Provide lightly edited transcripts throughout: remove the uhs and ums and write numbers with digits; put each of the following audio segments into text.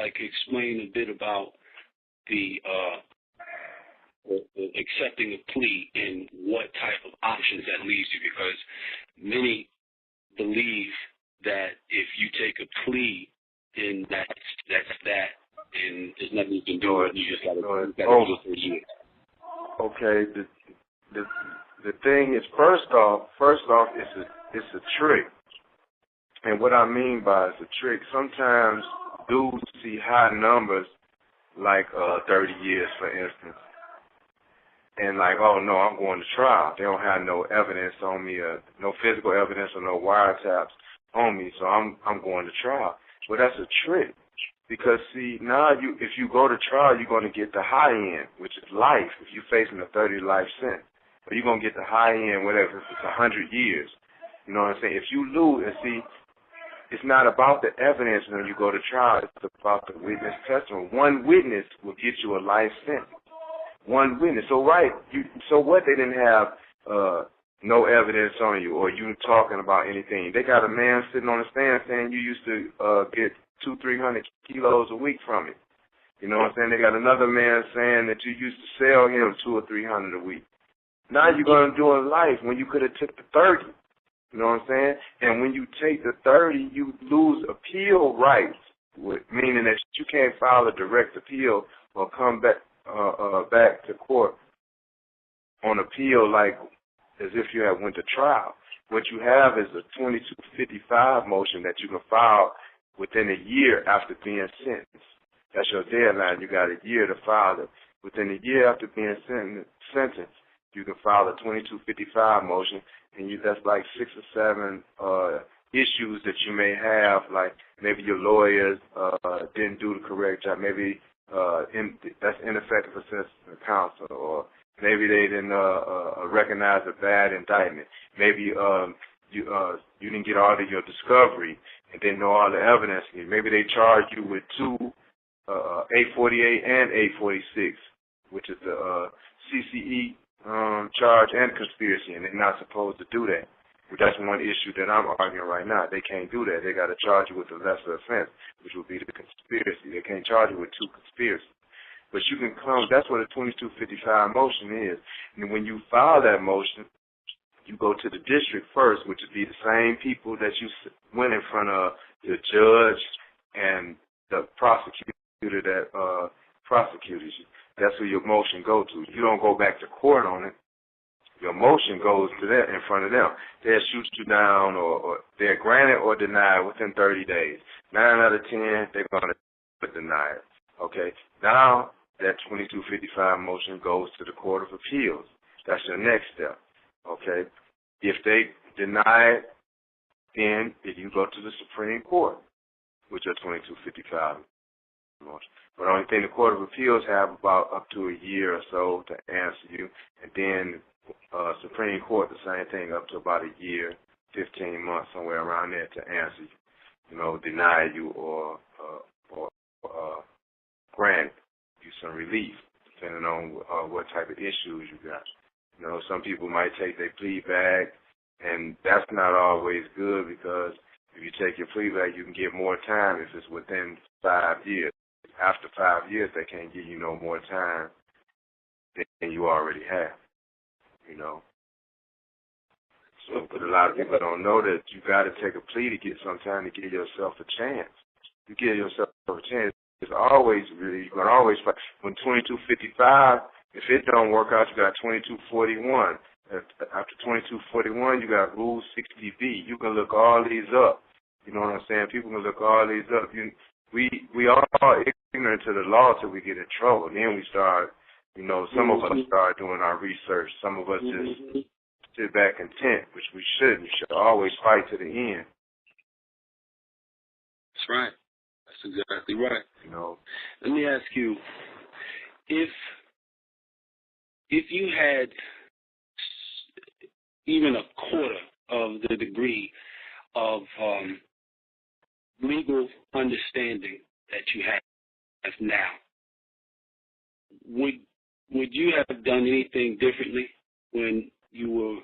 like explain a bit about the accepting a plea and what type of options that leads you, because many believe that if you take a plea, then that's that, and there's nothing you can do. You just got to do 3 years. Okay, the thing is, first off, it's a trick, and what I mean by it's a trick. Sometimes dudes see high numbers, like 30 years, for instance, and like, oh no, I'm going to trial. They don't have no evidence on me, no physical evidence or no wiretaps on me, so I'm going to trial. Well, that's a trick, because see, now if you go to trial, you're going to get the high end, which is life. If you're facing a 30 life sentence, or you're going to get the high end, whatever, if it's 100 years. You know what I'm saying? If you lose, and see, it's not about the evidence when you go to trial. It's about the witness testimony. One witness will get you a life sentence. One witness. So so what? They didn't have no evidence on you, or you talking about anything. They got a man sitting on the stand saying you used to get 200-300 kilos a week from it. You know what I'm saying? They got another man saying that you used to sell him 200 or 300 a week. Now you're going to do a life when you could have took the 30. You know what I'm saying? And when you take the 30, you lose appeal rights, meaning that you can't file a direct appeal or come back to court on appeal like as if you had went to trial. What you have is a 2255 motion that you can file within a year after being sentenced. That's your deadline. You got a year to file it. Within a year after being sentenced, you can file a 2255 motion, and that's like 6 or 7 issues that you may have, like maybe your lawyers didn't do the correct job, maybe that's ineffective assistance of counsel, or maybe they didn't recognize a bad indictment. Maybe you didn't get all of your discovery and didn't know all the evidence. Maybe they charged you with 2 848 and 846, which is the CCE charge and conspiracy, and they're not supposed to do that. But that's one issue that I'm arguing right now. They can't do that. They got to charge you with a lesser offense, which would be the conspiracy. They can't charge you with 2 conspiracies. But you can come, that's what a 2255 motion is. And when you file that motion, you go to the district first, which would be the same people that you went in front of, the judge and the prosecutor that prosecuted you. That's who your motion goes to. You don't go back to court on it. Your motion goes to them, in front of them. They'll shoot you down, or they're granted or denied within 30 days. 9 out of 10, they're going to deny it. Okay? Now, that 2255 motion goes to the Court of Appeals. That's your next step. Okay? If they deny it, then you go to the Supreme Court with your 2255 motion. But the only thing, the Court of Appeals have about up to a year or so to answer you, and then Supreme Court, the same thing, up to about a year, 15 months, somewhere around there to answer you, deny you or grant you some relief, depending on what type of issues you got. Some people might take their plea back, and that's not always good, because if you take your plea back, you can get more time if it's within 5 years. After 5 years, they can't give you no more time than you already have, So, but a lot of people don't know that you got to take a plea to get some time to give yourself a chance. You give yourself a chance. It's always really, you're going to always fight. When 2255, if it don't work out, you got 2241. After 2241, you got Rule 60B. You can look all these up. You know what I'm saying? People can look all these up. We are ignorant to the law till we get in trouble. Then we start, some of us start doing our research. Some of us just sit back content, which we shouldn't. You should always fight to the end. That's right. That's exactly right. Let me ask you, if you had even a quarter of the degree of legal understanding that you have now, would you have done anything differently when you were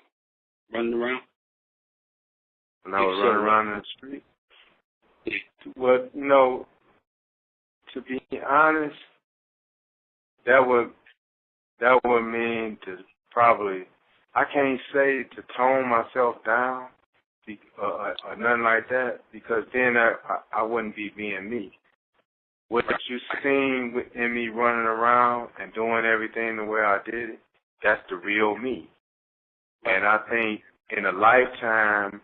running around? When I was running around in the street? Yeah. Well, to be honest, that would mean to probably, I can't say to tone myself down or nothing like that, because then I wouldn't be being me. What you seen in me running around and doing everything the way I did it, that's the real me. And I think in a lifetime,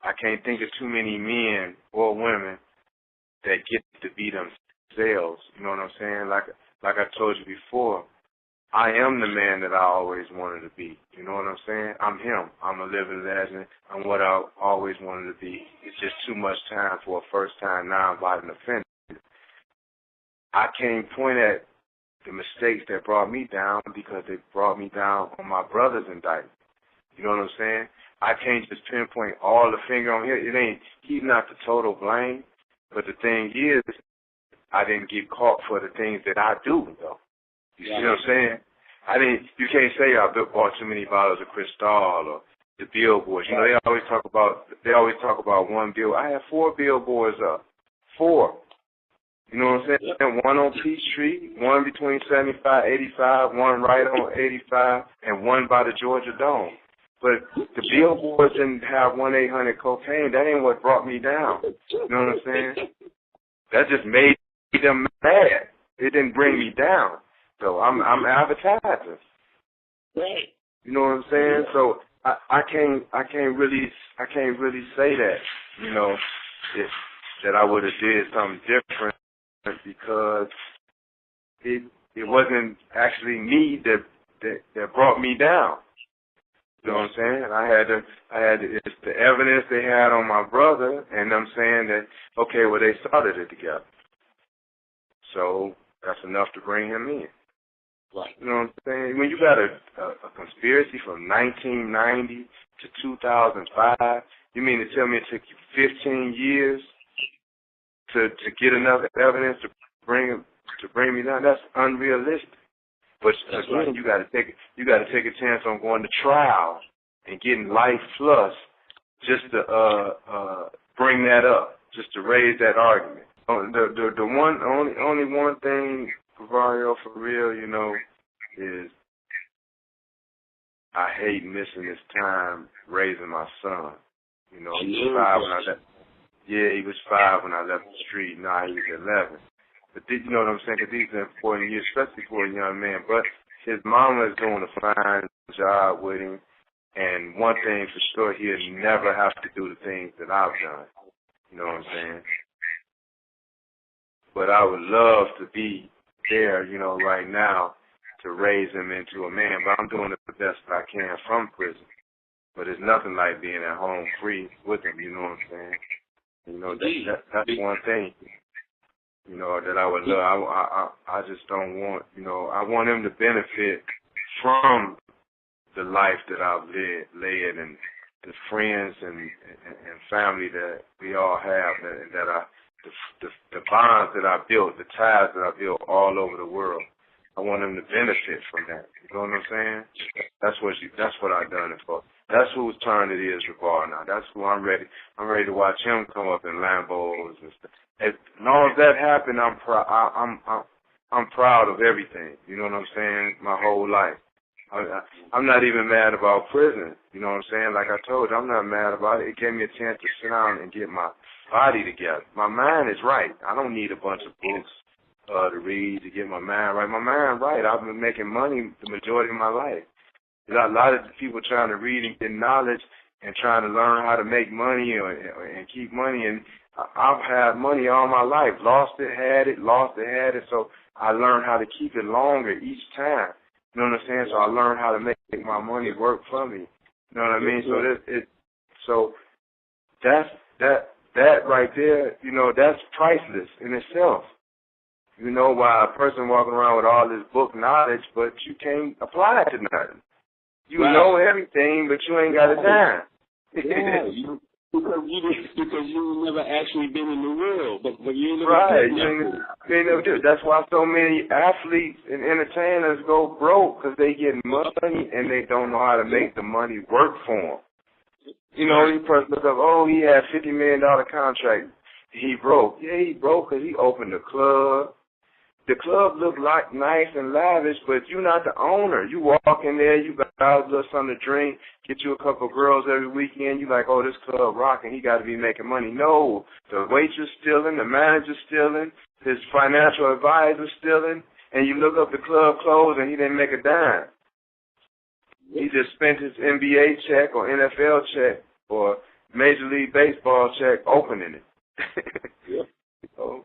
I can't think of too many men or women that get to be themselves. You know what I'm saying? Like I told you before, I am the man that I always wanted to be. You know what I'm saying? I'm him. I'm a living legend. I'm what I always wanted to be. It's just too much time for a first-time non-violent offender. I can't point at the mistakes that brought me down because they brought me down on my brother's indictment. You know what I'm saying? I can't just pinpoint all the finger on him. He's not the total blame. But the thing is, I didn't get caught for the things that I do, though. You see what I'm saying? You can't say I bought too many bottles of Cristal or the billboards. You know, they always talk about one bill. I have 4 billboards up. 4. You know what I'm saying? One on Peachtree, one between 75, 85, one right on 85, and one by the Georgia Dome. But the billboards didn't have 1-800 cocaine. That ain't what brought me down. You know what I'm saying? That just made them mad. It didn't bring me down. So I'm advertising. Right. You know what I'm saying? So I can't really say that, you know, that I would have did something different, because it wasn't actually me that brought me down. You know what I'm saying? It's the evidence they had on my brother, and I'm saying that, okay, well, they started it together. So that's enough to bring him in. Right. You know what I'm saying? When you got a conspiracy from 1990 to 2005, you mean to tell me it took you 15 years to get enough evidence to bring me down? That's unrealistic. But again, you got to take a chance on going to trial and getting life plus just to bring that up, just to raise that argument. The only one thing, Vario, for real, you know, is I hate missing this time raising my son. You know, he was 5 when I left. Yeah, he was 5 when I left the street. Now he's 11. But you know what I'm saying? Because these are important years, especially for a young man. But his mama is doing a fine job with him. And one thing for sure, he'll never have to do the things that I've done. You know what I'm saying? But I would love to be there, you know, right now to raise him into a man. But I'm doing the best I can from prison. But it's nothing like being at home free with him, you know what I'm saying? You know, that's one thing, you know, that I would love. I just don't want, you know, I want him to benefit from the life that I've led and the friends and family that we all have, the bonds that I built, the ties that I built all over the world. I want him to benefit from that. You know what I'm saying? That's what I've done it for. That's whose turn it is, Rebar, now. That's who I'm ready. I'm ready to watch him come up in Lambos and stuff. As long as that happened, I'm proud of everything. You know what I'm saying? My whole life. I'm not even mad about prison. You know what I'm saying? Like I told you, I'm not mad about it. It gave me a chance to sit down and get my body together. My mind is right. I don't need a bunch of books to read to get my mind right. My mind right. I've been making money the majority of my life. A lot of people trying to read and get knowledge and trying to learn how to make money and keep money. And I've had money all my life. Lost it, had it, lost it, had it. So I learned how to keep it longer each time. You know what I'm saying? So I learned how to make my money work for me. You know what I mean? So that right there, you know, that's priceless in itself. You know, why a person walking around with all this book knowledge, but you can't apply it to nothing. You know everything, but you ain't got a dime. Because you never actually been in the world, but you never never do. That's why so many athletes and entertainers go broke, because they get money and they don't know how to make the money work for them. You know, the person looks up, oh, he had $50 million contract. he broke. Yeah, he broke because he opened the club. The club looked like nice and lavish, but you're not the owner. You walk in there, you got a little something to drink, get you a couple of girls every weekend. You like, oh, this club rocking. He got to be making money. No, the waitress stealing, the manager stealing, his financial advisor stealing, and you look up the club clothes and he didn't make a dime. He just spent his NBA check or NFL check or Major League Baseball check opening it. Yeah. So,